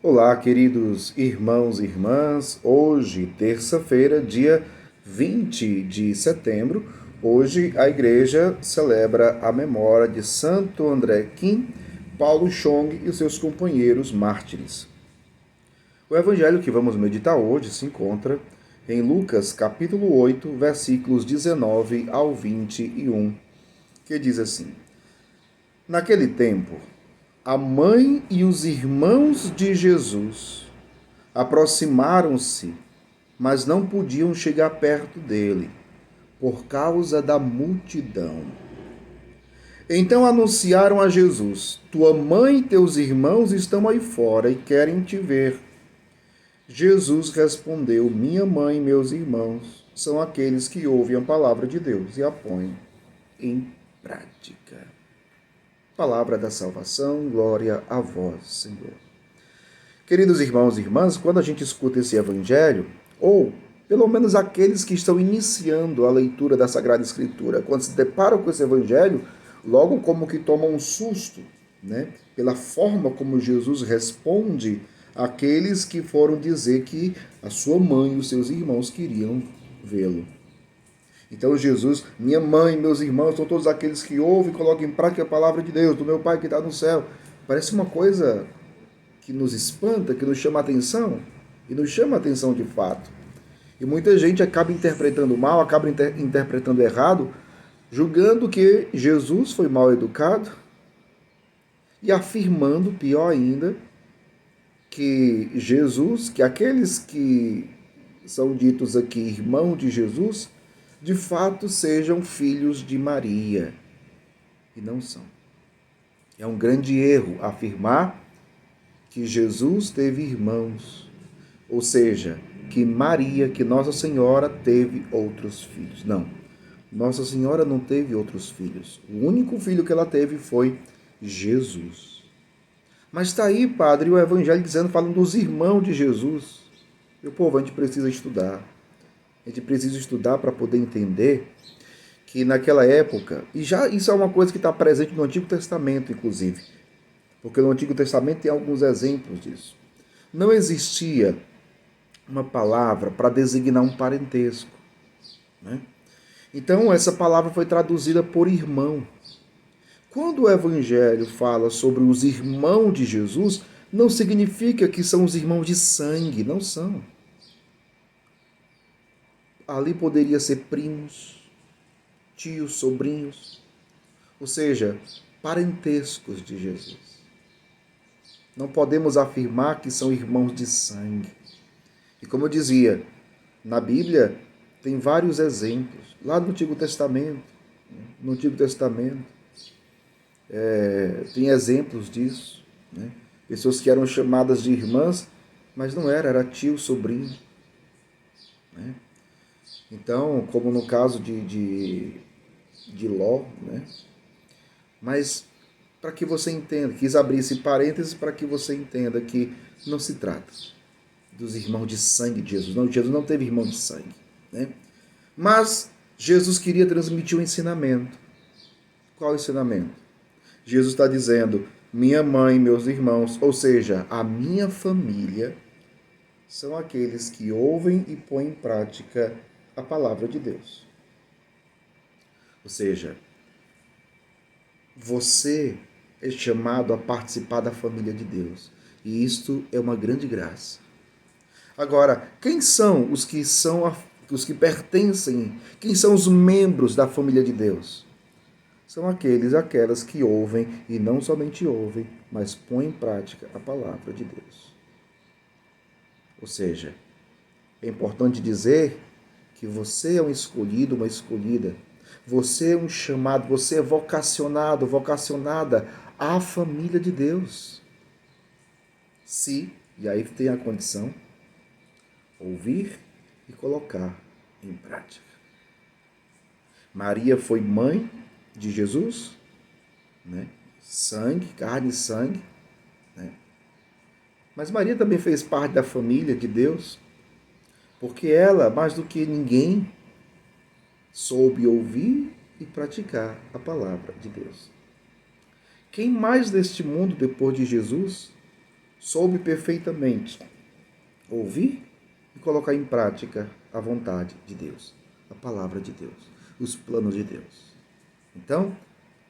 Olá, queridos irmãos e irmãs. Hoje, terça-feira, dia 20 de setembro, hoje a igreja celebra a memória de Santo André Kim, Paulo Chong e os seus companheiros mártires. O evangelho que vamos meditar hoje se encontra em Lucas, capítulo 8, versículos 19 ao 21, que diz assim: Naquele tempo, a mãe e os irmãos de Jesus aproximaram-se, mas não podiam chegar perto dele, por causa da multidão. Então anunciaram a Jesus: Tua mãe e teus irmãos estão aí fora e querem te ver. Jesus respondeu: Minha mãe e meus irmãos são aqueles que ouvem a palavra de Deus e a põem em prática. Palavra da salvação, glória a vós, Senhor. Queridos irmãos e irmãs, quando a gente escuta esse evangelho, ou pelo menos aqueles que estão iniciando a leitura da Sagrada Escritura, quando se deparam com esse evangelho, logo como que tomam um susto, né? Pela forma como Jesus responde àqueles que foram dizer que a sua mãe e os seus irmãos queriam vê-lo. Então Jesus, minha mãe, meus irmãos, são todos aqueles que ouvem e colocam em prática a palavra de Deus, do meu Pai que está no céu. Parece uma coisa que nos espanta, que nos chama a atenção, e nos chama a atenção de fato. E muita gente acaba interpretando mal, acaba interpretando errado, julgando que Jesus foi mal educado e afirmando, pior ainda, que Jesus, que aqueles que são ditos aqui irmão de Jesus, de fato sejam filhos de Maria. E não são. É um grande erro afirmar que Jesus teve irmãos, ou seja, que Maria, que Nossa Senhora teve outros filhos. Não, Nossa Senhora não teve outros filhos. O único filho que ela teve foi Jesus. Mas está aí, padre, o evangelho dizendo, falando dos irmãos de Jesus. Meu povo, a gente precisa estudar. A gente precisa estudar para poder entender que naquela época, e já isso é uma coisa que está presente no Antigo Testamento, inclusive, porque no Antigo Testamento tem alguns exemplos disso. Não existia uma palavra para designar um parentesco, né? Então, essa palavra foi traduzida por irmão. Quando o Evangelho fala sobre os irmãos de Jesus, não significa que são os irmãos de sangue, não são. Ali poderia ser primos, tios, sobrinhos, ou seja, parentescos de Jesus. Não podemos afirmar que são irmãos de sangue. E como eu dizia, na Bíblia tem vários exemplos. Lá no Antigo Testamento, tem exemplos disso, né? Pessoas que eram chamadas de irmãs, mas não era tio, sobrinho, né? Então, como no caso de Ló, né? Mas para que você entenda, quis abrir esse parênteses para que você entenda que não se trata dos irmãos de sangue de Jesus. Não, Jesus não teve irmão de sangue, né? Mas Jesus queria transmitir um ensinamento. Qual o ensinamento? Jesus está dizendo, minha mãe, meus irmãos, ou seja, a minha família, são aqueles que ouvem e põem em prática a palavra de Deus. Ou seja, você é chamado a participar da família de Deus. E isto é uma grande graça. Agora, quem são os que pertencem, quem são os membros da família de Deus? São aquelas que ouvem e não somente ouvem, mas põem em prática a palavra de Deus. Ou seja, é importante dizer que você é um escolhido, uma escolhida. Você é um chamado, você é vocacionado, vocacionada à família de Deus. Se, e aí tem a condição, ouvir e colocar em prática. Maria foi mãe de Jesus, né? Sangue, carne e sangue, né? Mas Maria também fez parte da família de Deus, porque ela, mais do que ninguém, soube ouvir e praticar a palavra de Deus. Quem mais neste mundo, depois de Jesus, soube perfeitamente ouvir e colocar em prática a vontade de Deus, a palavra de Deus, os planos de Deus. Então,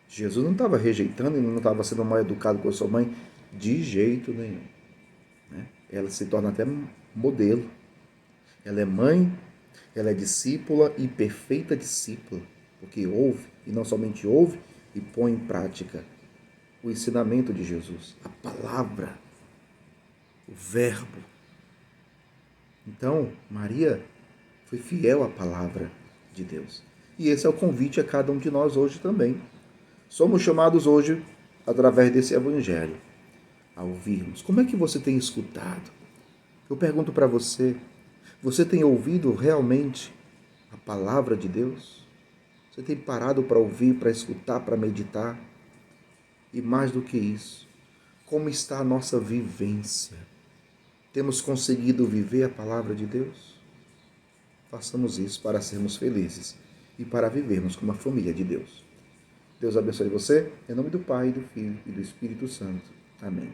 Jesus não estava rejeitando e não estava sendo mal educado com a sua mãe de jeito nenhum. Né? Ela se torna até modelo. Ela é mãe, ela é discípula e perfeita discípula, porque ouve, e não somente ouve, e põe em prática o ensinamento de Jesus, a palavra, o verbo. Então, Maria foi fiel à palavra de Deus. E esse é o convite a cada um de nós hoje também. Somos chamados hoje, através desse evangelho, a ouvirmos. Como é que você tem escutado? Eu pergunto para você, você tem ouvido realmente a palavra de Deus? Você tem parado para ouvir, para escutar, para meditar? E mais do que isso, como está a nossa vivência? Temos conseguido viver a palavra de Deus? Façamos isso para sermos felizes e para vivermos como a família de Deus. Deus abençoe você, em nome do Pai, do Filho e do Espírito Santo. Amém.